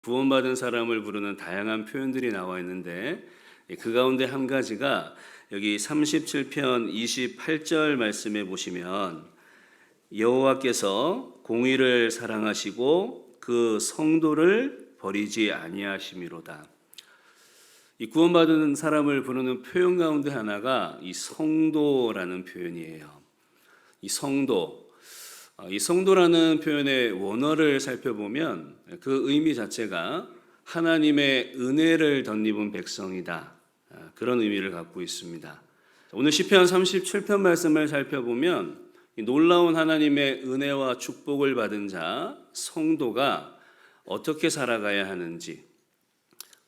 구원받은 사람을 부르는 다양한 표현들이 나와 있는데 그 가운데 한 가지가 여기 37편 28절 말씀에 보시면 여호와께서 공의를 사랑하시고 그 성도를 버리지 아니하심이로다. 이 구원받은 사람을 부르는 표현 가운데 하나가 이 성도라는 표현이에요. 이 성도. 이 성도라는 표현의 원어를 살펴보면 그 의미 자체가 하나님의 은혜를 덧입은 백성이다. 그런 의미를 갖고 있습니다. 오늘 시편 37편 말씀을 살펴보면 이 놀라운 하나님의 은혜와 축복을 받은 자, 성도가 어떻게 살아가야 하는지,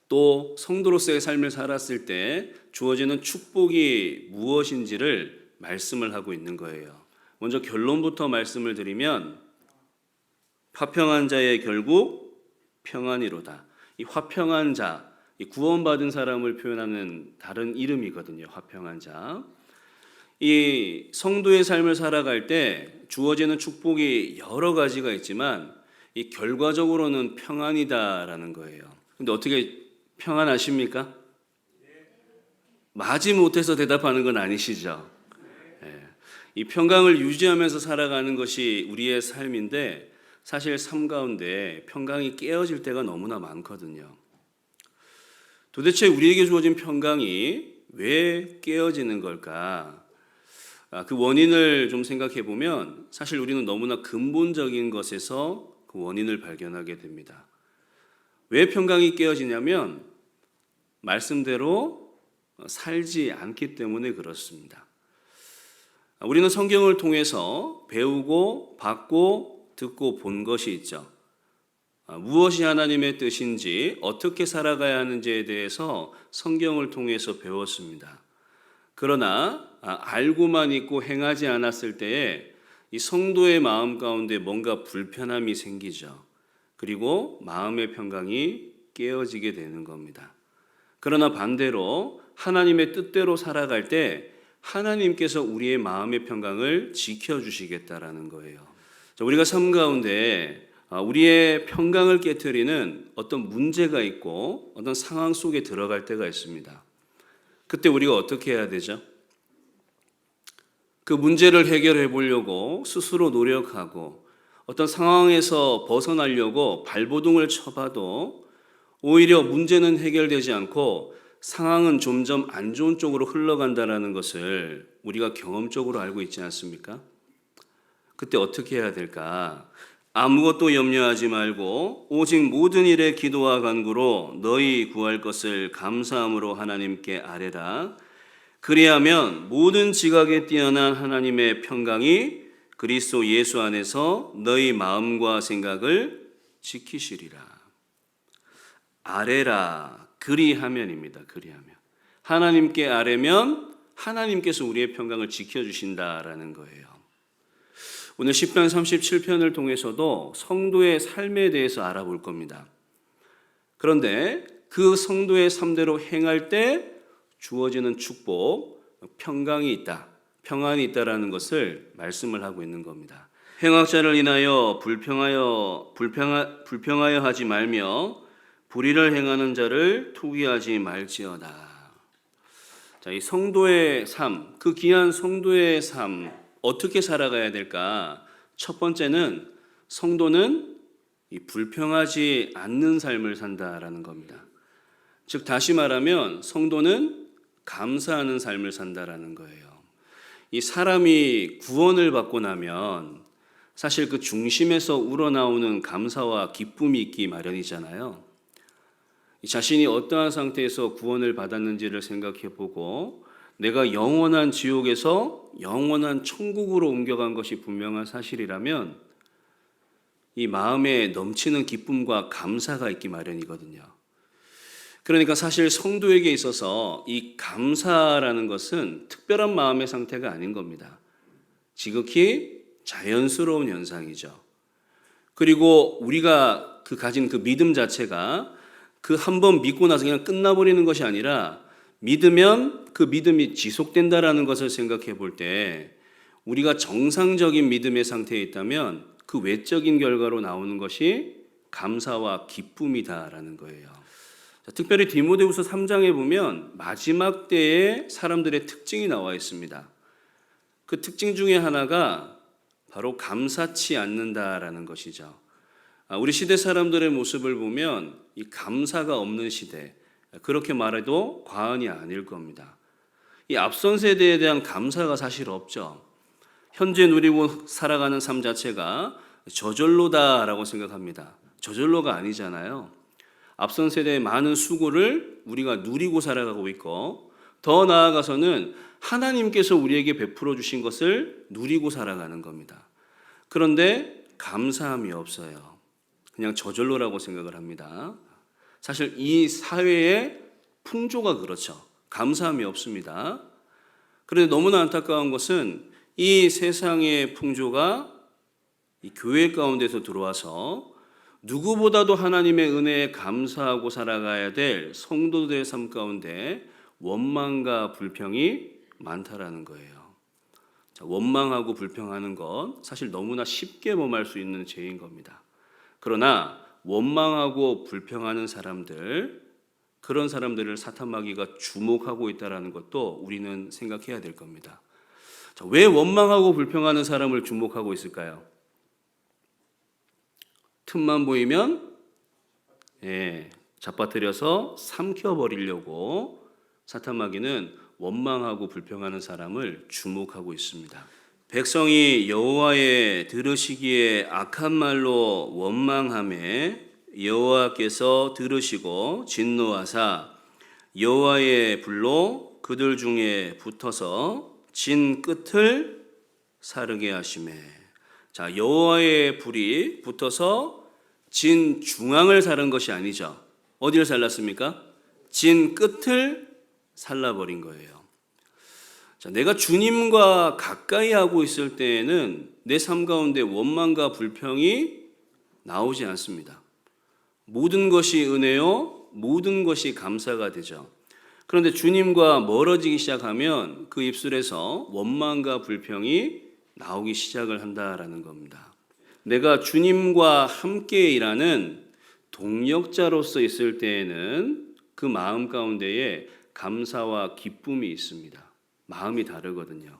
또 성도로서의 삶을 살았을 때 주어지는 축복이 무엇인지를 말씀을 하고 있는 거예요. 먼저 결론부터 말씀을 드리면 화평한 자의 결국 평안이로다. 이 화평한 자, 이 구원받은 사람을 표현하는 다른 이름이거든요. 화평한 자. 이 성도의 삶을 살아갈 때 주어지는 축복이 여러 가지가 있지만 이 결과적으로는 평안이다라는 거예요. 근데 어떻게 평안하십니까? 마지못해서 대답하는 건 아니시죠? 이 평강을 유지하면서 살아가는 것이 우리의 삶인데 사실 삶 가운데 평강이 깨어질 때가 너무나 많거든요. 도대체 우리에게 주어진 평강이 왜 깨어지는 걸까? 그 원인을 좀 생각해 보면 사실 우리는 너무나 근본적인 것에서 그 원인을 발견하게 됩니다. 왜 평강이 깨어지냐면 말씀대로 살지 않기 때문에 그렇습니다. 우리는 성경을 통해서 배우고 받고 듣고 본 것이 있죠. 무엇이 하나님의 뜻인지 어떻게 살아가야 하는지에 대해서 성경을 통해서 배웠습니다. 그러나 알고만 있고 행하지 않았을 때에 이 성도의 마음 가운데 뭔가 불편함이 생기죠. 그리고 마음의 평강이 깨어지게 되는 겁니다. 그러나 반대로 하나님의 뜻대로 살아갈 때 하나님께서 우리의 마음의 평강을 지켜주시겠다라는 거예요. 우리가 삶 가운데 우리의 평강을 깨트리는 어떤 문제가 있고 어떤 상황 속에 들어갈 때가 있습니다. 그때 우리가 어떻게 해야 되죠? 그 문제를 해결해 보려고 스스로 노력하고 어떤 상황에서 벗어나려고 발버둥을 쳐봐도 오히려 문제는 해결되지 않고 상황은 점점 안 좋은 쪽으로 흘러간다는 것을 우리가 경험적으로 알고 있지 않습니까? 그때 어떻게 해야 될까? 아무것도 염려하지 말고 오직 모든 일에 기도와 간구로 너희 구할 것을 감사함으로 하나님께 아뢰라. 그리하면 모든 지각에 뛰어난 하나님의 평강이 그리스도 예수 안에서 너희 마음과 생각을 지키시리라. 아뢰라. 그리하면입니다. 그리하면. 하나님께 아뢰면 하나님께서 우리의 평강을 지켜주신다라는 거예요. 오늘 시편 37편을 통해서도 성도의 삶에 대해서 알아볼 겁니다. 그런데 그 성도의 삶대로 행할 때 주어지는 축복, 평강이 있다, 평안이 있다라는 것을 말씀을 하고 있는 겁니다. 행악자를 인하여 불평하여 하지 말며 불의를 행하는 자를 투기하지 말지어다. 자, 이 성도의 삶, 그 귀한 성도의 삶 어떻게 살아가야 될까? 첫 번째는 성도는 이 불평하지 않는 삶을 산다라는 겁니다. 즉 다시 말하면 성도는 감사하는 삶을 산다라는 거예요. 이 사람이 구원을 받고 나면 사실 그 중심에서 우러나오는 감사와 기쁨이 있기 마련이잖아요. 자신이 어떠한 상태에서 구원을 받았는지를 생각해보고 내가 영원한 지옥에서 영원한 천국으로 옮겨간 것이 분명한 사실이라면 이 마음에 넘치는 기쁨과 감사가 있기 마련이거든요. 그러니까 사실 성도에게 있어서 이 감사라는 것은 특별한 마음의 상태가 아닌 겁니다. 지극히 자연스러운 현상이죠. 그리고 우리가 가진 그 믿음 자체가 그 한 번 믿고 나서 그냥 끝나버리는 것이 아니라 믿으면 그 믿음이 지속된다라는 것을 생각해 볼 때 우리가 정상적인 믿음의 상태에 있다면 그 외적인 결과로 나오는 것이 감사와 기쁨이다라는 거예요. 자, 특별히 디모데후서 3장에 보면 마지막 때의 사람들의 특징이 나와 있습니다. 그 특징 중에 하나가 바로 감사치 않는다라는 것이죠. 우리 시대 사람들의 모습을 보면 이 감사가 없는 시대, 그렇게 말해도 과언이 아닐 겁니다. 이 앞선 세대에 대한 감사가 사실 없죠. 현재 누리고 살아가는 삶 자체가 저절로다라고 생각합니다. 저절로가 아니잖아요. 앞선 세대의 많은 수고를 우리가 누리고 살아가고 있고, 더 나아가서는 하나님께서 우리에게 베풀어 주신 것을 누리고 살아가는 겁니다. 그런데 감사함이 없어요. 그냥 저절로라고 생각을 합니다. 사실 이 사회의 풍조가 그렇죠. 감사함이 없습니다. 그런데 너무나 안타까운 것은 이 세상의 풍조가 이 교회 가운데서 들어와서 누구보다도 하나님의 은혜에 감사하고 살아가야 될 성도들의 삶 가운데 원망과 불평이 많다라는 거예요. 자, 원망하고 불평하는 건 사실 너무나 쉽게 범할 수 있는 죄인 겁니다. 그러나 원망하고 불평하는 사람들, 그런 사람들을 사탄 마귀가 주목하고 있다는 것도 우리는 생각해야 될 겁니다. 자, 왜 원망하고 불평하는 사람을 주목하고 있을까요? 틈만 보이면 잡아들여서 삼켜버리려고 사탄 마귀는 원망하고 불평하는 사람을 주목하고 있습니다. 백성이 여호와의 들으시기에 악한 말로 원망하매 여호와께서 들으시고 진노하사 여호와의 불로 그들 중에 붙어서 진 끝을 사르게 하시매. 자, 여호와의 불이 붙어서 진 중앙을 사른 것이 아니죠. 어디를 살랐습니까? 진 끝을 살라버린 거예요. 자, 내가 주님과 가까이 하고 있을 때에는 내 삶 가운데 원망과 불평이 나오지 않습니다. 모든 것이 은혜요, 모든 것이 감사가 되죠. 그런데 주님과 멀어지기 시작하면 그 입술에서 원망과 불평이 나오기 시작을 한다라는 겁니다. 내가 주님과 함께 일하는 동역자로서 있을 때에는 그 마음 가운데에 감사와 기쁨이 있습니다. 마음이 다르거든요.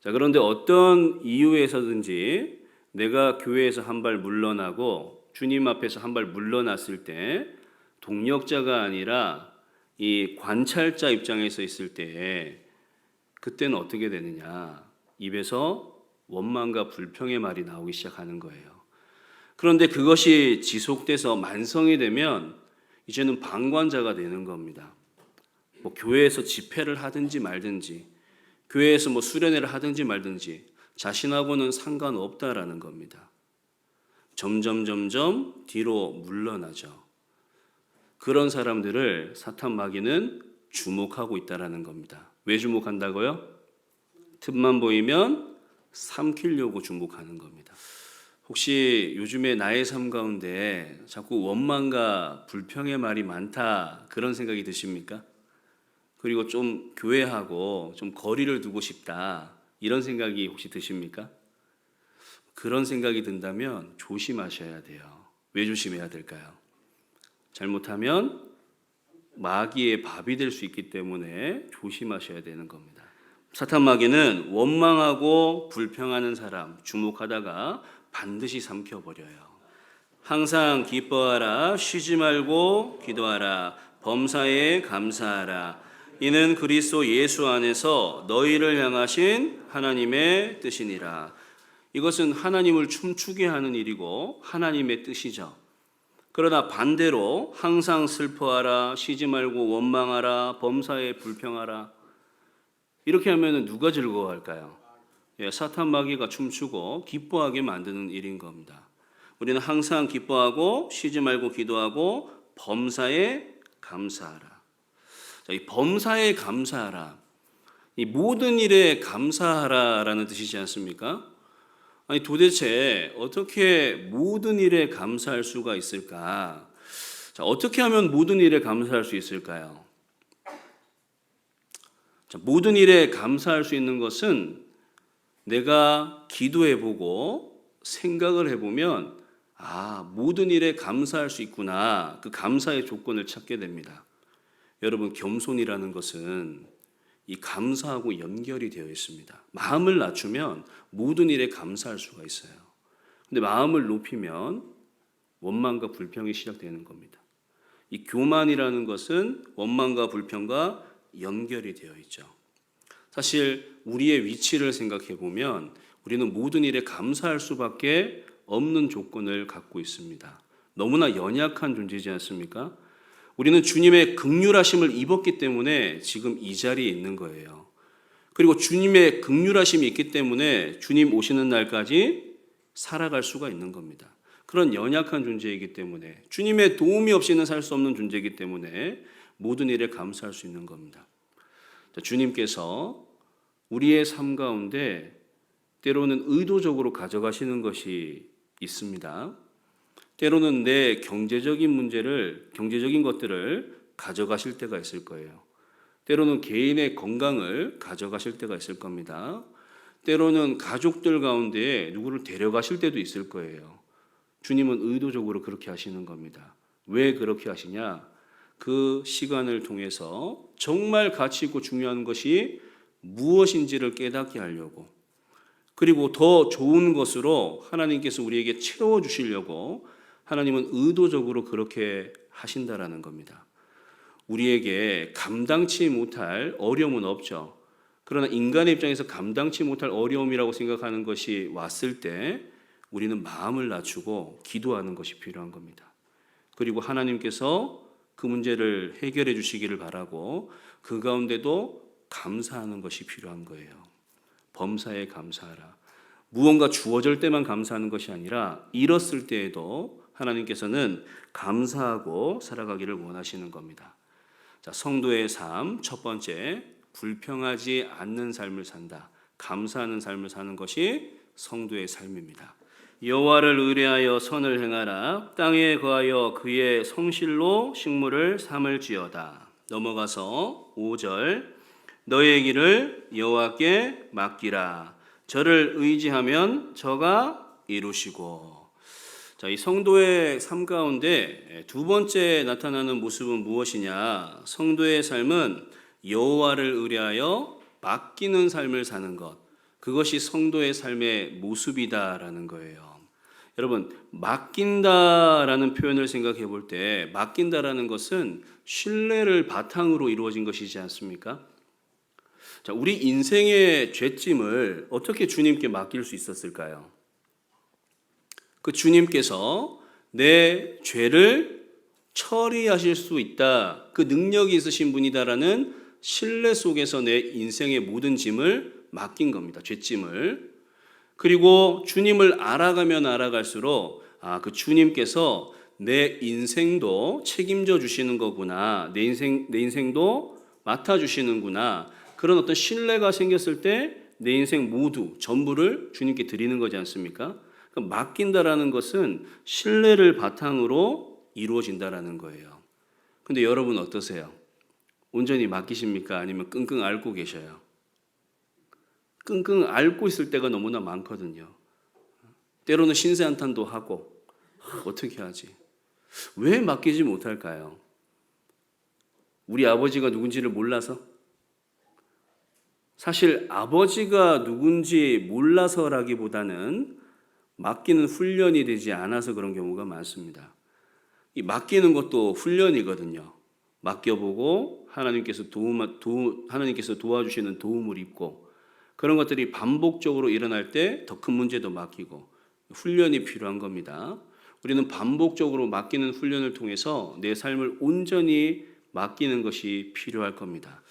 자, 그런데 어떤 이유에서든지 내가 교회에서 한 발 물러나고 주님 앞에서 한 발 물러났을 때 동역자가 아니라 이 관찰자 입장에서 있을 때 그때는 어떻게 되느냐? 입에서 원망과 불평의 말이 나오기 시작하는 거예요. 그런데 그것이 지속돼서 만성이 되면 이제는 방관자가 되는 겁니다. 뭐 교회에서 집회를 하든지 말든지, 교회에서 뭐 수련회를 하든지 말든지 자신하고는 상관없다라는 겁니다. 점점 뒤로 물러나죠. 그런 사람들을 사탄 마귀는 주목하고 있다라는 겁니다. 왜 주목한다고요? 틈만 보이면 삼키려고 주목하는 겁니다. 혹시 요즘에 나의 삶 가운데 자꾸 원망과 불평의 말이 많다, 그런 생각이 드십니까? 그리고 좀 교회하고 좀 거리를 두고 싶다, 이런 생각이 혹시 드십니까? 그런 생각이 든다면 조심하셔야 돼요. 왜 조심해야 될까요? 잘못하면 마귀의 밥이 될 수 있기 때문에 조심하셔야 되는 겁니다. 사탄 마귀는 원망하고 불평하는 사람 주목하다가 반드시 삼켜버려요. 항상 기뻐하라, 쉬지 말고 기도하라, 범사에 감사하라. 이는 그리스도 예수 안에서 너희를 향하신 하나님의 뜻이니라. 이것은 하나님을 춤추게 하는 일이고 하나님의 뜻이죠. 그러나 반대로 항상 슬퍼하라, 쉬지 말고 원망하라, 범사에 불평하라. 이렇게 하면 누가 즐거워할까요? 사탄 마귀가 춤추고 기뻐하게 만드는 일인 겁니다. 우리는 항상 기뻐하고 쉬지 말고 기도하고 범사에 감사하라. 자, 이 범사에 감사하라, 이 모든 일에 감사하라라는 뜻이지 않습니까? 아니 도대체 어떻게 모든 일에 감사할 수가 있을까? 자, 어떻게 하면 모든 일에 감사할 수 있을까요? 자, 모든 일에 감사할 수 있는 것은 내가 기도해보고 생각을 해보면 모든 일에 감사할 수 있구나. 그 감사의 조건을 찾게 됩니다. 여러분, 겸손이라는 것은 이 감사하고 연결이 되어 있습니다. 마음을 낮추면 모든 일에 감사할 수가 있어요. 근데 마음을 높이면 원망과 불평이 시작되는 겁니다. 이 교만이라는 것은 원망과 불평과 연결이 되어 있죠. 사실 우리의 위치를 생각해 보면 우리는 모든 일에 감사할 수밖에 없는 조건을 갖고 있습니다. 너무나 연약한 존재이지 않습니까? 우리는 주님의 긍휼하심을 입었기 때문에 지금 이 자리에 있는 거예요. 그리고 주님의 긍휼하심이 있기 때문에 주님 오시는 날까지 살아갈 수가 있는 겁니다. 그런 연약한 존재이기 때문에, 주님의 도움이 없이는 살 수 없는 존재이기 때문에 모든 일에 감사할 수 있는 겁니다. 주님께서 우리의 삶 가운데 때로는 의도적으로 가져가시는 것이 있습니다. 때로는 내 경제적인 것들을 가져가실 때가 있을 거예요. 때로는 개인의 건강을 가져가실 때가 있을 겁니다. 때로는 가족들 가운데 누구를 데려가실 때도 있을 거예요. 주님은 의도적으로 그렇게 하시는 겁니다. 왜 그렇게 하시냐? 그 시간을 통해서 정말 가치 있고 중요한 것이 무엇인지를 깨닫게 하려고, 그리고 더 좋은 것으로 하나님께서 우리에게 채워주시려고 하나님은 의도적으로 그렇게 하신다라는 겁니다. 우리에게 감당치 못할 어려움은 없죠. 그러나 인간의 입장에서 감당치 못할 어려움이라고 생각하는 것이 왔을 때 우리는 마음을 낮추고 기도하는 것이 필요한 겁니다. 그리고 하나님께서 그 문제를 해결해 주시기를 바라고 그 가운데도 감사하는 것이 필요한 거예요. 범사에 감사하라. 무언가 주어질 때만 감사하는 것이 아니라 잃었을 때에도 하나님께서는 감사하고 살아가기를 원하시는 겁니다. 자, 성도의 삶 첫 번째, 불평하지 않는 삶을 산다. 감사하는 삶을 사는 것이 성도의 삶입니다. 여호와를 의뢰하여 선을 행하라. 땅에 거하여 그의 성실로 식물을 삼을지어다. 넘어가서 5절, 너의 길을 여호와께 맡기라. 저를 의지하면 저가 이루시고. 자, 이 성도의 삶 가운데 두 번째 나타나는 모습은 무엇이냐? 성도의 삶은 여호와를 의뢰하여 맡기는 삶을 사는 것. 그것이 성도의 삶의 모습이다라는 거예요. 여러분, 맡긴다라는 표현을 생각해 볼 때 맡긴다라는 것은 신뢰를 바탕으로 이루어진 것이지 않습니까? 자, 우리 인생의 죄짐을 어떻게 주님께 맡길 수 있었을까요? 그 주님께서 내 죄를 처리하실 수 있다, 그 능력이 있으신 분이다라는 신뢰 속에서 내 인생의 모든 짐을 맡긴 겁니다. 죄짐을. 그리고 주님을 알아가면 알아갈수록 그 주님께서 내 인생도 책임져 주시는 거구나, 내 인생도 맡아주시는구나, 그런 어떤 신뢰가 생겼을 때 내 인생 모두 전부를 주님께 드리는 거지 않습니까? 그러니까 맡긴다라는 것은 신뢰를 바탕으로 이루어진다라는 거예요. 근데 여러분 어떠세요? 온전히 맡기십니까? 아니면 끙끙 앓고 계셔요? 끙끙 앓고 있을 때가 너무나 많거든요. 때로는 신세한탄도 하고 어떻게 하지? 왜 맡기지 못할까요? 우리 아버지가 누군지를 몰라서? 사실 아버지가 누군지 몰라서라기보다는 맡기는 훈련이 되지 않아서 그런 경우가 많습니다. 이 맡기는 것도 훈련이거든요. 맡겨보고 하나님께서 도와주시는 도움을 입고, 그런 것들이 반복적으로 일어날 때 더 큰 문제도 맡기고, 훈련이 필요한 겁니다. 우리는 반복적으로 맡기는 훈련을 통해서 내 삶을 온전히 맡기는 것이 필요할 겁니다.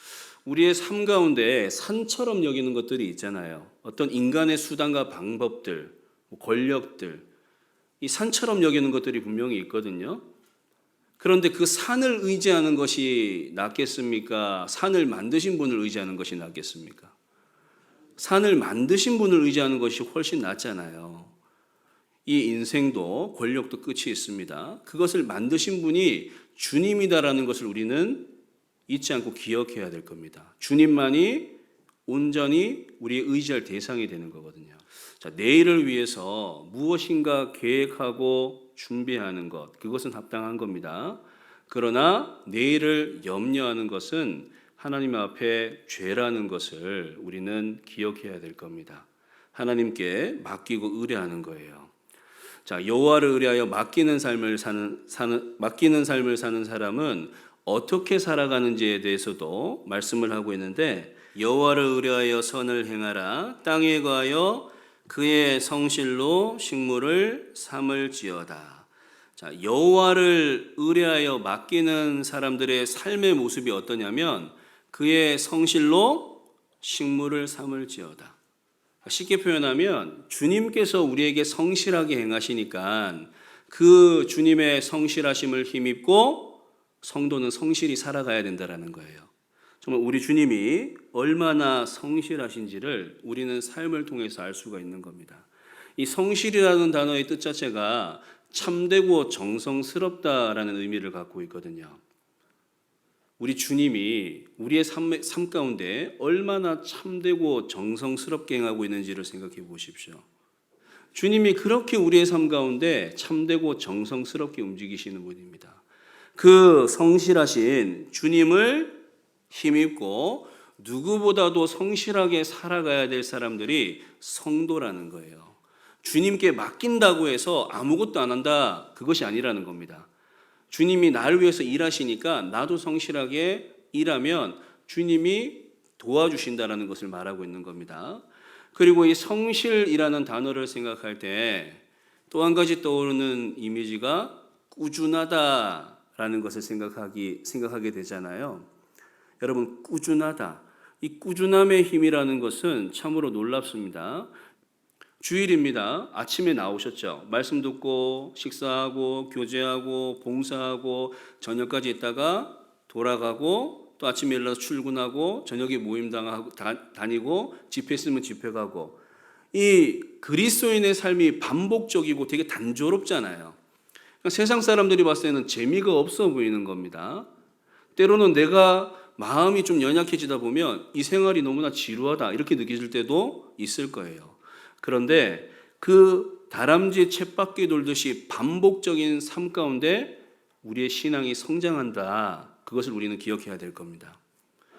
우리의 삶 가운데 산처럼 여기는 것들이 있잖아요. 어떤 인간의 수단과 방법들, 권력들, 이 산처럼 여기는 것들이 분명히 있거든요. 그런데 그 산을 의지하는 것이 낫겠습니까? 산을 만드신 분을 의지하는 것이 낫겠습니까? 산을 만드신 분을 의지하는 것이 훨씬 낫잖아요. 이 인생도 권력도 끝이 있습니다. 그것을 만드신 분이 주님이다라는 것을 우리는 잊지 않고 기억해야 될 겁니다. 주님만이 온전히 우리의 의지할 대상이 되는 거거든요. 자, 내일을 위해서 무엇인가 계획하고 준비하는 것, 그것은 합당한 겁니다. 그러나 내일을 염려하는 것은 하나님 앞에 죄라는 것을 우리는 기억해야 될 겁니다. 하나님께 맡기고 의뢰하는 거예요. 자, 여호와를 의뢰하여 맡기는 삶을 사는 사람은 어떻게 살아가는지에 대해서도 말씀을 하고 있는데, 여호와를 의뢰하여 선을 행하라. 땅에 거하여 그의 성실로 식물을 삼을지어다. 자, 여호와를 의뢰하여 맡기는 사람들의 삶의 모습이 어떠냐면 그의 성실로 식물을 삼을지어다. 쉽게 표현하면 주님께서 우리에게 성실하게 행하시니까 그 주님의 성실하심을 힘입고 성도는 성실히 살아가야 된다는 거예요. 정말 우리 주님이 얼마나 성실하신지를 우리는 삶을 통해서 알 수가 있는 겁니다. 이 성실이라는 단어의 뜻 자체가 참되고 정성스럽다라는 의미를 갖고 있거든요. 우리 주님이 우리의 삶 가운데 얼마나 참되고 정성스럽게 행하고 있는지를 생각해 보십시오. 주님이 그렇게 우리의 삶 가운데 참되고 정성스럽게 움직이시는 분입니다. 그 성실하신 주님을 힘입고 누구보다도 성실하게 살아가야 될 사람들이 성도라는 거예요. 주님께 맡긴다고 해서 아무것도 안 한다, 그것이 아니라는 겁니다. 주님이 나를 위해서 일하시니까 나도 성실하게 일하면 주님이 도와주신다라는 것을 말하고 있는 겁니다. 그리고 이 성실이라는 단어를 생각할 때 또 한 가지 떠오르는 이미지가 꾸준하다라는 것을 생각하게 되잖아요. 여러분, 꾸준하다. 이 꾸준함의 힘이라는 것은 참으로 놀랍습니다. 주일입니다. 아침에 나오셨죠. 말씀 듣고 식사하고 교제하고 봉사하고 저녁까지 있다가 돌아가고 또 아침에 일어나서 출근하고 저녁에 모임 다니고 집회 있으면 집회 가고, 이 그리스도인의 삶이 반복적이고 되게 단조롭잖아요. 그러니까 세상 사람들이 봤을 때는 재미가 없어 보이는 겁니다. 때로는 내가 마음이 좀 연약해지다 보면 이 생활이 너무나 지루하다 이렇게 느껴질 때도 있을 거예요. 그런데 그 다람쥐 쳇바퀴 돌듯이 반복적인 삶 가운데 우리의 신앙이 성장한다. 그것을 우리는 기억해야 될 겁니다.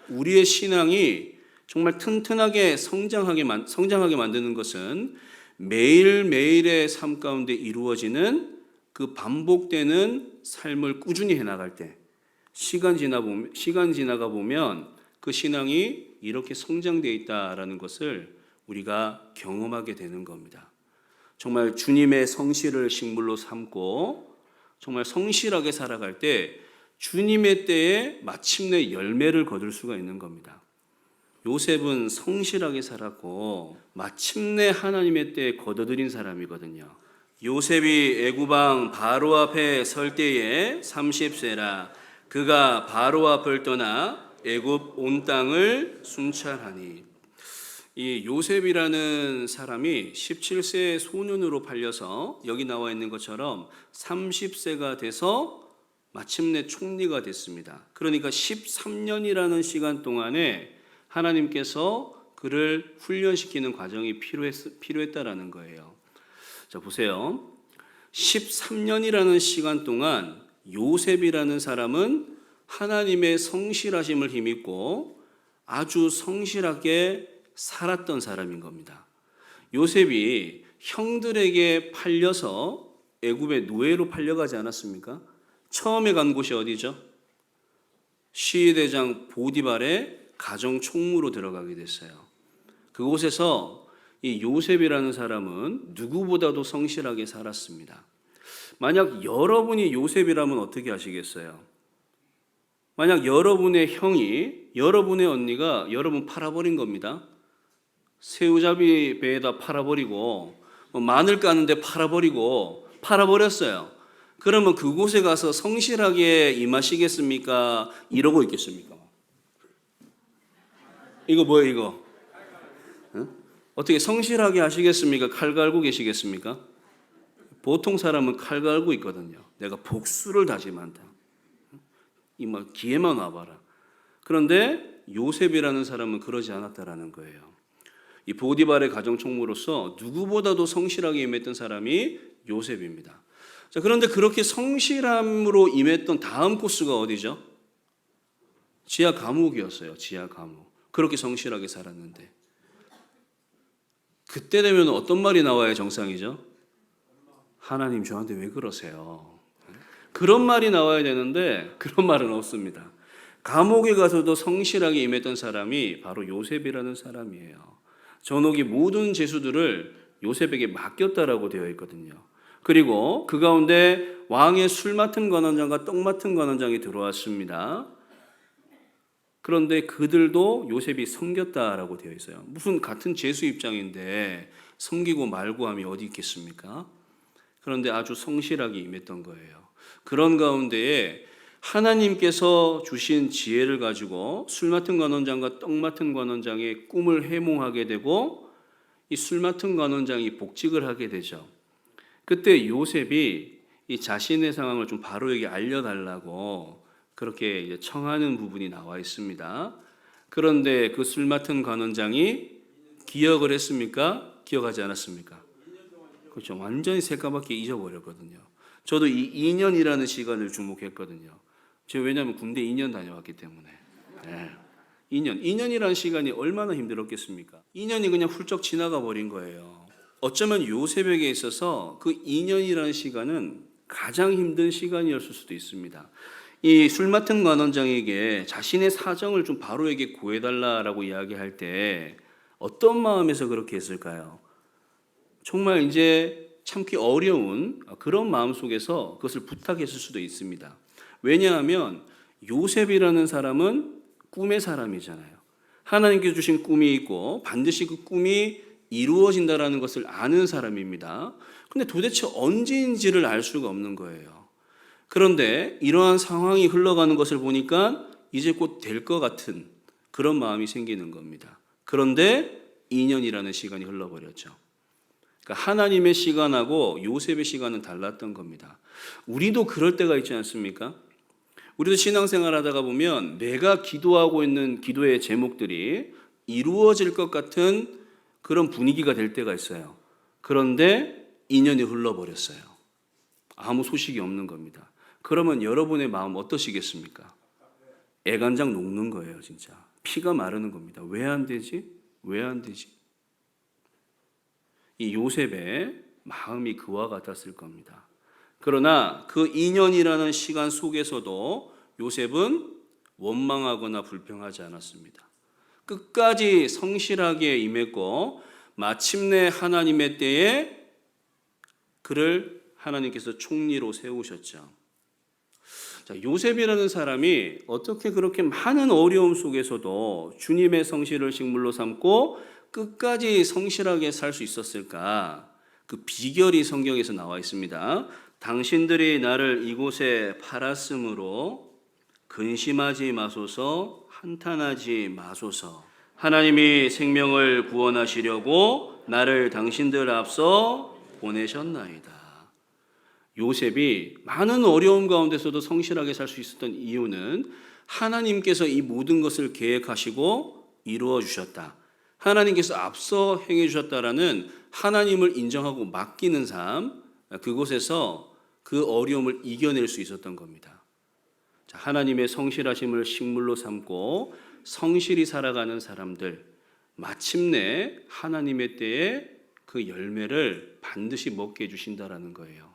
우리의 신앙이 정말 튼튼하게 성장하게 만드는 것은 매일매일의 삶 가운데 이루어지는 그 반복되는 삶을 꾸준히 해나갈 때, 시간 지나가 보면 그 신앙이 이렇게 성장되어 있다라는 것을 우리가 경험하게 되는 겁니다. 정말 주님의 성실을 식물로 삼고 정말 성실하게 살아갈 때 주님의 때에 마침내 열매를 거둘 수가 있는 겁니다. 요셉은 성실하게 살았고 마침내 하나님의 때에 거둬들인 사람이거든요. 요셉이 애굽왕 바로 앞에 설 때에 30세라 그가 바로 앞을 떠나 애굽 온 땅을 순찰하니, 이 요셉이라는 사람이 17세의 소년으로 팔려서 여기 나와 있는 것처럼 30세가 돼서 마침내 총리가 됐습니다. 그러니까 13년이라는 시간 동안에 하나님께서 그를 훈련시키는 과정이 필요했다라는 거예요. 자, 보세요. 13년이라는 시간 동안 요셉이라는 사람은 하나님의 성실하심을 힘입고 아주 성실하게 살았던 사람인 겁니다. 요셉이 형들에게 팔려서 애굽의 노예로 팔려가지 않았습니까? 처음에 간 곳이 어디죠? 시위대장 보디발의 가정 총무로 들어가게 됐어요. 그곳에서 이 요셉이라는 사람은 누구보다도 성실하게 살았습니다. 만약 여러분이 요셉이라면 어떻게 하시겠어요? 만약 여러분의 형이, 여러분의 언니가 여러분 팔아버린 겁니다. 새우잡이 배에다 팔아버리고 마늘 까는데 팔아버렸어요. 그러면 그곳에 가서 성실하게 임하시겠습니까? 이러고 있겠습니까? 이거 뭐예요, 이거? 응? 어떻게 성실하게 하시겠습니까? 칼 갈고 계시겠습니까? 보통 사람은 칼 갈고 있거든요. 내가 복수를 다짐한다. 이만 기회만 와봐라. 그런데 요셉이라는 사람은 그러지 않았다라는 거예요. 이 보디발의 가정 총무로서 누구보다도 성실하게 임했던 사람이 요셉입니다. 자, 그런데 그렇게 성실함으로 임했던 다음 코스가 어디죠? 지하 감옥이었어요. 지하 감옥. 그렇게 성실하게 살았는데 그때 되면 어떤 말이 나와야 정상이죠? 하나님 저한테 왜 그러세요? 그런 말이 나와야 되는데 그런 말은 없습니다. 감옥에 가서도 성실하게 임했던 사람이 바로 요셉이라는 사람이에요. 전옥이 모든 죄수들을 요셉에게 맡겼다라고 되어 있거든요. 그리고 그 가운데 왕의 술 맡은 관원장과 떡 맡은 관원장이 들어왔습니다. 그런데 그들도 요셉이 섬겼다라고 되어 있어요. 무슨 같은 죄수 입장인데 섬기고 말고함이 어디 있겠습니까? 그런데 아주 성실하게 임했던 거예요. 그런 가운데에 하나님께서 주신 지혜를 가지고 술 맡은 관원장과 떡 맡은 관원장의 꿈을 해몽하게 되고 이 술 맡은 관원장이 복직을 하게 되죠. 그때 요셉이 이 자신의 상황을 좀 바로에게 알려달라고 그렇게 이제 청하는 부분이 나와 있습니다. 그런데 그 술 맡은 관원장이 기억을 했습니까? 기억하지 않았습니까? 그렇죠. 완전히 새까맣게 잊어버렸거든요. 저도 이 2년이라는 시간을 주목했거든요. 제가 왜냐하면 군대 2년 다녀왔기 때문에. 네. 2년이라는 시간이 얼마나 힘들었겠습니까? 2년이 그냥 훌쩍 지나가 버린 거예요. 어쩌면 요셉에게 있어서 그 2년이라는 시간은 가장 힘든 시간이었을 수도 있습니다. 이 술 맡은 관원장에게 자신의 사정을 좀 바로에게 구해달라라고 이야기할 때 어떤 마음에서 그렇게 했을까요? 정말 이제 참기 어려운 그런 마음 속에서 그것을 부탁했을 수도 있습니다. 왜냐하면 요셉이라는 사람은 꿈의 사람이잖아요. 하나님께서 주신 꿈이 있고 반드시 그 꿈이 이루어진다라는 것을 아는 사람입니다. 근데 도대체 언제인지를 알 수가 없는 거예요. 그런데 이러한 상황이 흘러가는 것을 보니까 이제 곧 될 것 같은 그런 마음이 생기는 겁니다. 그런데 2년이라는 시간이 흘러버렸죠. 그러니까 하나님의 시간하고 요셉의 시간은 달랐던 겁니다. 우리도 그럴 때가 있지 않습니까? 우리도 신앙생활 하다가 보면 내가 기도하고 있는 기도의 제목들이 이루어질 것 같은 그런 분위기가 될 때가 있어요. 그런데 2년이 흘러버렸어요. 아무 소식이 없는 겁니다. 그러면 여러분의 마음 어떠시겠습니까? 애간장 녹는 거예요, 진짜. 피가 마르는 겁니다. 왜 안 되지? 왜 안 되지? 이 요셉의 마음이 그와 같았을 겁니다. 그러나 그 2년이라는 시간 속에서도 요셉은 원망하거나 불평하지 않았습니다. 끝까지 성실하게 임했고 마침내 하나님의 때에 그를 하나님께서 총리로 세우셨죠. 자, 요셉이라는 사람이 어떻게 그렇게 많은 어려움 속에서도 주님의 성실을 식물로 삼고 끝까지 성실하게 살 수 있었을까? 그 비결이 성경에서 나와 있습니다. 당신들이 나를 이곳에 팔았으므로 근심하지 마소서, 한탄하지 마소서. 하나님이 생명을 구원하시려고 나를 당신들 앞서 보내셨나이다. 요셉이 많은 어려움 가운데서도 성실하게 살 수 있었던 이유는 하나님께서 이 모든 것을 계획하시고 이루어 주셨다. 하나님께서 앞서 행해 주셨다라는 하나님을 인정하고 맡기는 삶, 그곳에서 그 어려움을 이겨낼 수 있었던 겁니다. 자, 하나님의 성실하심을 식물로 삼고 성실히 살아가는 사람들, 마침내 하나님의 때에 그 열매를 반드시 먹게 해주신다라는 거예요.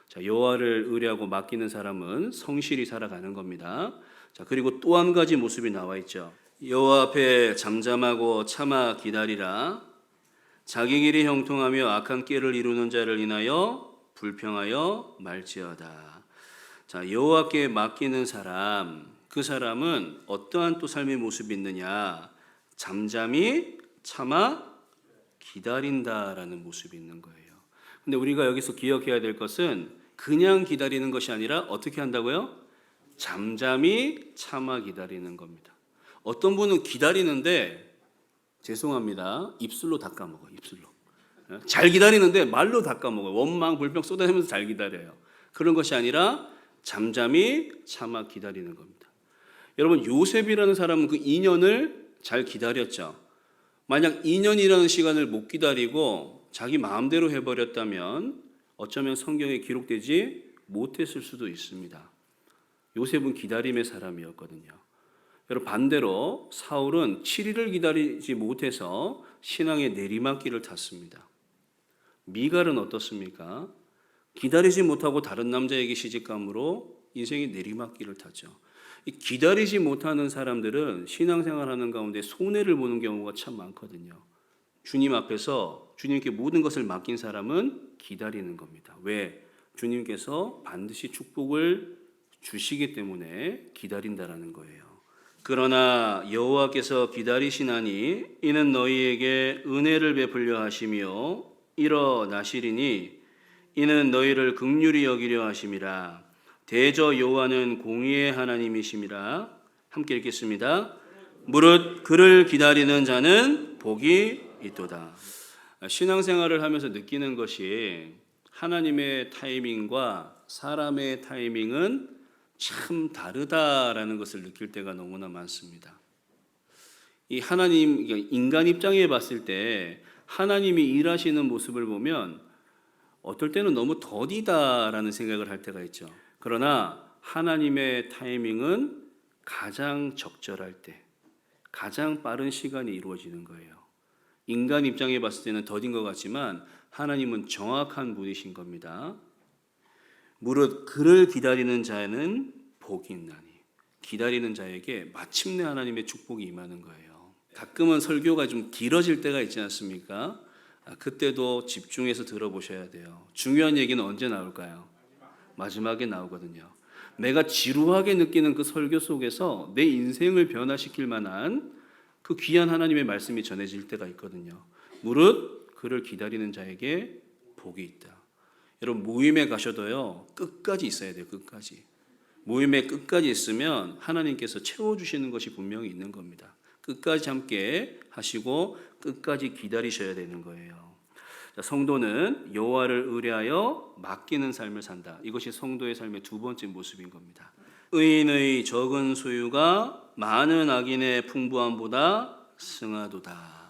자, 여호와를 의뢰하고 맡기는 사람은 성실히 살아가는 겁니다. 자, 그리고 또 한 가지 모습이 나와 있죠. 여호와 앞에 잠잠하고 참아 기다리라. 자기 길이 형통하며 악한 길을 이루는 자를 인하여 불평하여 말지어다. 자, 여호와께 맡기는 사람, 그 사람은 어떠한 또 삶의 모습이 있느냐? 잠잠히 참아 기다린다라는 모습이 있는 거예요. 근데 우리가 여기서 기억해야 될 것은 그냥 기다리는 것이 아니라 어떻게 한다고요? 잠잠히 참아 기다리는 겁니다. 어떤 분은 기다리는데 죄송합니다. 입술로 닦아먹어요. 입술로. 잘 기다리는데 말로 닦아먹어요. 원망, 불평 쏟아내면서 잘 기다려요. 그런 것이 아니라 잠잠히 참아 기다리는 겁니다. 여러분, 요셉이라는 사람은 그 2년을 잘 기다렸죠. 만약 2년이라는 시간을 못 기다리고 자기 마음대로 해버렸다면 어쩌면 성경에 기록되지 못했을 수도 있습니다. 요셉은 기다림의 사람이었거든요. 여러분 반대로 사울은 7일을 기다리지 못해서 신앙의 내리막길을 탔습니다. 미갈은 어떻습니까? 기다리지 못하고 다른 남자에게 시집감으로 인생의 내리막길을 탔죠. 기다리지 못하는 사람들은 신앙생활하는 가운데 손해를 보는 경우가 참 많거든요. 주님 앞에서 주님께 모든 것을 맡긴 사람은 기다리는 겁니다. 왜? 주님께서 반드시 축복을 주시기 때문에 기다린다라는 거예요. 그러나 여호와께서 기다리시나니 이는 너희에게 은혜를 베풀려 하시며 일어나시리니 이는 너희를 긍휼히 여기려 하심이라. 대저 여호와는 공의의 하나님이심이라. 함께 읽겠습니다. 무릇 그를 기다리는 자는 복이 있도다. 신앙생활을 하면서 느끼는 것이 하나님의 타이밍과 사람의 타이밍은 참 다르다라는 것을 느낄 때가 너무나 많습니다. 이 하나님, 인간 입장에 봤을 때 하나님이 일하시는 모습을 보면 어떨 때는 너무 더디다라는 생각을 할 때가 있죠. 그러나 하나님의 타이밍은 가장 적절할 때, 가장 빠른 시간이 이루어지는 거예요. 인간 입장에 봤을 때는 더딘 것 같지만 하나님은 정확한 분이신 겁니다. 무릇 그를 기다리는 자는 복이 있나니. 기다리는 자에게 마침내 하나님의 축복이 임하는 거예요. 가끔은 설교가 좀 길어질 때가 있지 않습니까? 그때도 집중해서 들어보셔야 돼요. 중요한 얘기는 언제 나올까요? 마지막에 나오거든요. 내가 지루하게 느끼는 그 설교 속에서 내 인생을 변화시킬 만한 그 귀한 하나님의 말씀이 전해질 때가 있거든요. 무릇 그를 기다리는 자에게 복이 있다. 여러분 모임에 가셔도요, 끝까지 있어야 돼요. 끝까지. 모임에 끝까지 있으면 하나님께서 채워주시는 것이 분명히 있는 겁니다. 끝까지 함께 하시고 끝까지 기다리셔야 되는 거예요. 성도는 여호와를 의뢰하여 맡기는 삶을 산다. 이것이 성도의 삶의 두 번째 모습인 겁니다. 의인의 적은 소유가 많은 악인의 풍부함보다 승하도다.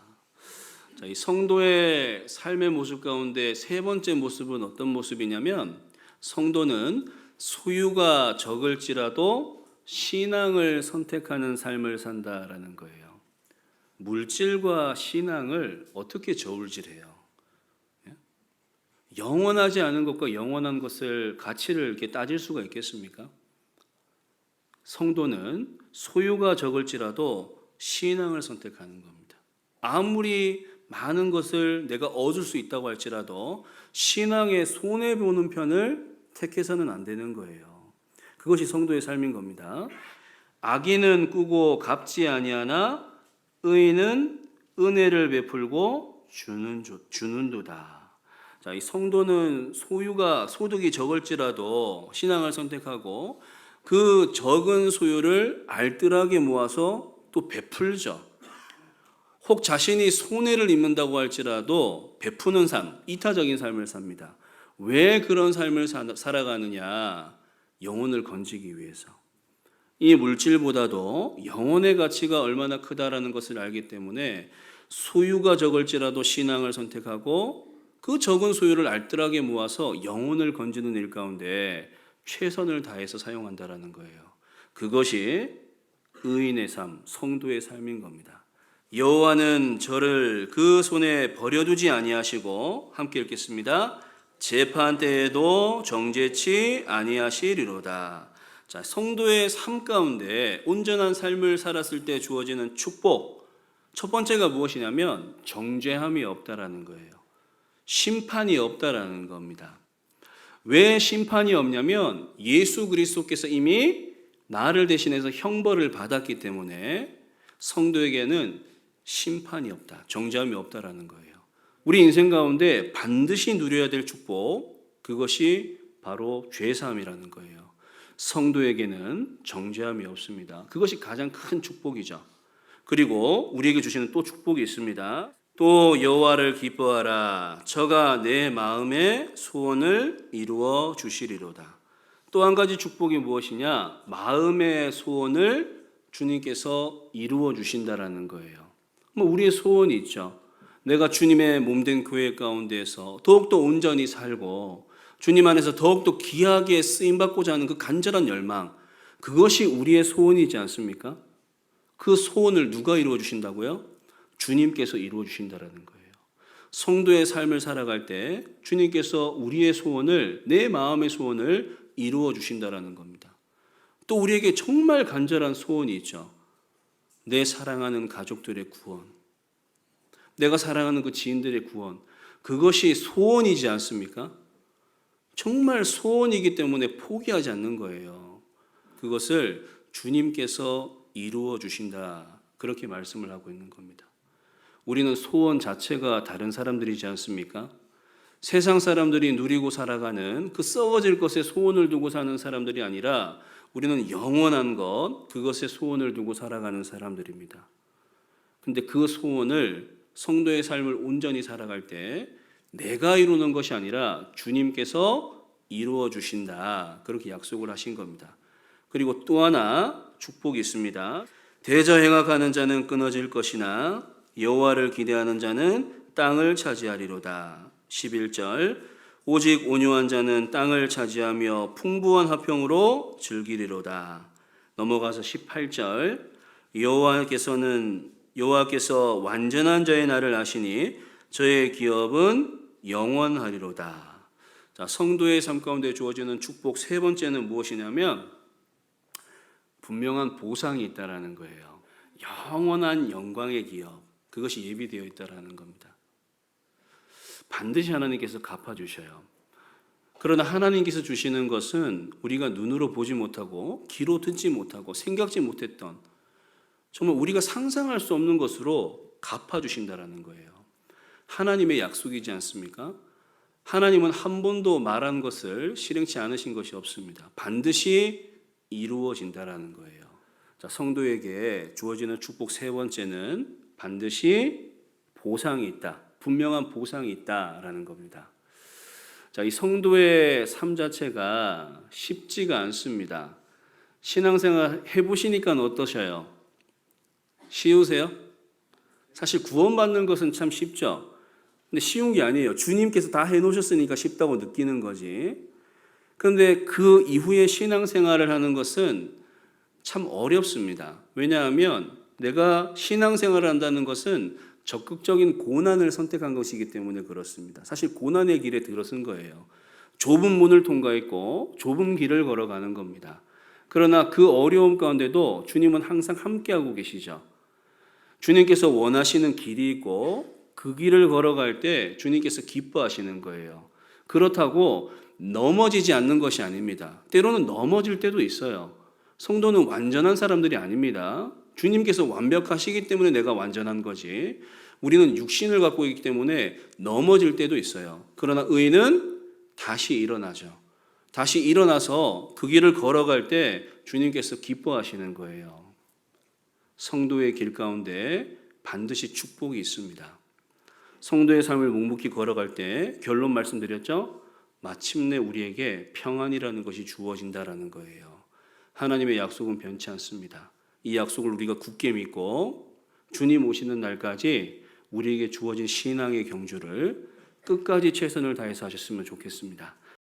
자, 이 성도의 삶의 모습 가운데 세 번째 모습은 어떤 모습이냐면 성도는 소유가 적을지라도 신앙을 선택하는 삶을 산다라는 거예요. 물질과 신앙을 어떻게 저울질해요? 영원하지 않은 것과 영원한 것을 가치를 이렇게 따질 수가 있겠습니까? 성도는 소유가 적을지라도 신앙을 선택하는 겁니다. 아무리 많은 것을 내가 얻을 수 있다고 할지라도 신앙에 손해보는 편을 택해서는 안 되는 거예요. 그것이 성도의 삶인 겁니다. 악인은 꾸고 갚지 아니하나 의인은 은혜를 베풀고 주는도다. 자, 이 성도는 소득이 적을지라도 신앙을 선택하고 그 적은 소유를 알뜰하게 모아서 또 베풀죠. 혹 자신이 손해를 입는다고 할지라도 베푸는 삶, 이타적인 삶을 삽니다. 왜 그런 삶을 살아가느냐? 영혼을 건지기 위해서. 이 물질보다도 영혼의 가치가 얼마나 크다라는 것을 알기 때문에 소유가 적을지라도 신앙을 선택하고 그 적은 소유를 알뜰하게 모아서 영혼을 건지는 일 가운데 최선을 다해서 사용한다라는 거예요. 그것이 의인의 삶, 성도의 삶인 겁니다. 여호와는 저를 그 손에 버려두지 아니하시고, 함께 읽겠습니다. 재판 때에도 정죄치 아니하시리로다. 자, 성도의 삶 가운데 온전한 삶을 살았을 때 주어지는 축복, 첫 번째가 무엇이냐면 정죄함이 없다라는 거예요. 심판이 없다라는 겁니다. 왜 심판이 없냐면 예수 그리스도께서 이미 나를 대신해서 형벌을 받았기 때문에 성도에게는 심판이 없다, 정죄함이 없다라는 거예요. 우리 인생 가운데 반드시 누려야 될 축복, 그것이 바로 죄사함이라는 거예요. 성도에게는 정죄함이 없습니다. 그것이 가장 큰 축복이죠. 그리고 우리에게 주시는 또 축복이 있습니다. 또 여호와를 기뻐하라. 저가 내 마음의 소원을 이루어 주시리로다. 또 한 가지 축복이 무엇이냐? 마음의 소원을 주님께서 이루어 주신다라는 거예요. 우리의 소원이 있죠. 내가 주님의 몸된 교회 가운데서 더욱더 온전히 살고 주님 안에서 더욱더 귀하게 쓰임받고자 하는 그 간절한 열망, 그것이 우리의 소원이지 않습니까? 그 소원을 누가 이루어 주신다고요? 주님께서 이루어 주신다라는 거예요. 성도의 삶을 살아갈 때 주님께서 우리의 소원을, 내 마음의 소원을 이루어 주신다라는 겁니다. 또 우리에게 정말 간절한 소원이 있죠. 내 사랑하는 가족들의 구원, 내가 사랑하는 그 지인들의 구원, 그것이 소원이지 않습니까? 정말 소원이기 때문에 포기하지 않는 거예요. 그것을 주님께서 이루어 주신다, 그렇게 말씀을 하고 있는 겁니다. 우리는 소원 자체가 다른 사람들이지 않습니까? 세상 사람들이 누리고 살아가는 그 썩어질 것에 소원을 두고 사는 사람들이 아니라 우리는 영원한 것, 그것에 소원을 두고 살아가는 사람들입니다. 근데 그 소원을, 성도의 삶을 온전히 살아갈 때 내가 이루는 것이 아니라 주님께서 이루어 주신다, 그렇게 약속을 하신 겁니다. 그리고 또 하나 축복이 있습니다. 대저 행악하는 자는 끊어질 것이나 여호와를 기대하는 자는 땅을 차지하리로다. 11절, 오직 온유한 자는 땅을 차지하며 풍부한 화평으로 즐기리로다. 넘어가서 18절, 여호와께서 완전한 자의 날을 아시니 저의 기업은 영원하리로다. 자, 성도의 삶 가운데 주어지는 축복 세 번째는 무엇이냐면 분명한 보상이 있다라는 거예요. 영원한 영광의 기업, 그것이 예비되어 있다라는 겁니다. 반드시 하나님께서 갚아주셔요. 그러나 하나님께서 주시는 것은 우리가 눈으로 보지 못하고 귀로 듣지 못하고 생각지 못했던, 정말 우리가 상상할 수 없는 것으로 갚아주신다라는 거예요. 하나님의 약속이지 않습니까? 하나님은 한 번도 말한 것을 실행치 않으신 것이 없습니다. 반드시 이루어진다라는 거예요. 자, 성도에게 주어지는 축복 세 번째는 반드시 보상이 있다, 분명한 보상이 있다라는 겁니다. 자, 이 성도의 삶 자체가 쉽지가 않습니다. 신앙생활 해보시니까 어떠셔요? 쉬우세요? 사실 구원받는 것은 참 쉽죠. 근데 쉬운 게 아니에요. 주님께서 다 해놓으셨으니까 쉽다고 느끼는 거지. 그런데 그 이후에 신앙생활을 하는 것은 참 어렵습니다. 왜냐하면 내가 신앙생활을 한다는 것은 적극적인 고난을 선택한 것이기 때문에 그렇습니다. 사실 고난의 길에 들어선 거예요. 좁은 문을 통과했고 좁은 길을 걸어가는 겁니다. 그러나 그 어려움 가운데도 주님은 항상 함께하고 계시죠. 주님께서 원하시는 길이 있고 그 길을 걸어갈 때 주님께서 기뻐하시는 거예요. 그렇다고 넘어지지 않는 것이 아닙니다. 때로는 넘어질 때도 있어요. 성도는 완전한 사람들이 아닙니다. 주님께서 완벽하시기 때문에 내가 완전한 거지, 우리는 육신을 갖고 있기 때문에 넘어질 때도 있어요. 그러나 의인은 다시 일어나죠. 다시 일어나서 그 길을 걸어갈 때 주님께서 기뻐하시는 거예요. 성도의 길 가운데 반드시 축복이 있습니다. 성도의 삶을 묵묵히 걸어갈 때 결론 말씀드렸죠? 마침내 우리에게 평안이라는 것이 주어진다라는 거예요. 하나님의 약속은 변치 않습니다. 이 약속을 우리가 굳게 믿고 주님 오시는 날까지 우리에게 주어진 신앙의 경주를 끝까지 최선을 다해서 하셨으면 좋겠습니다.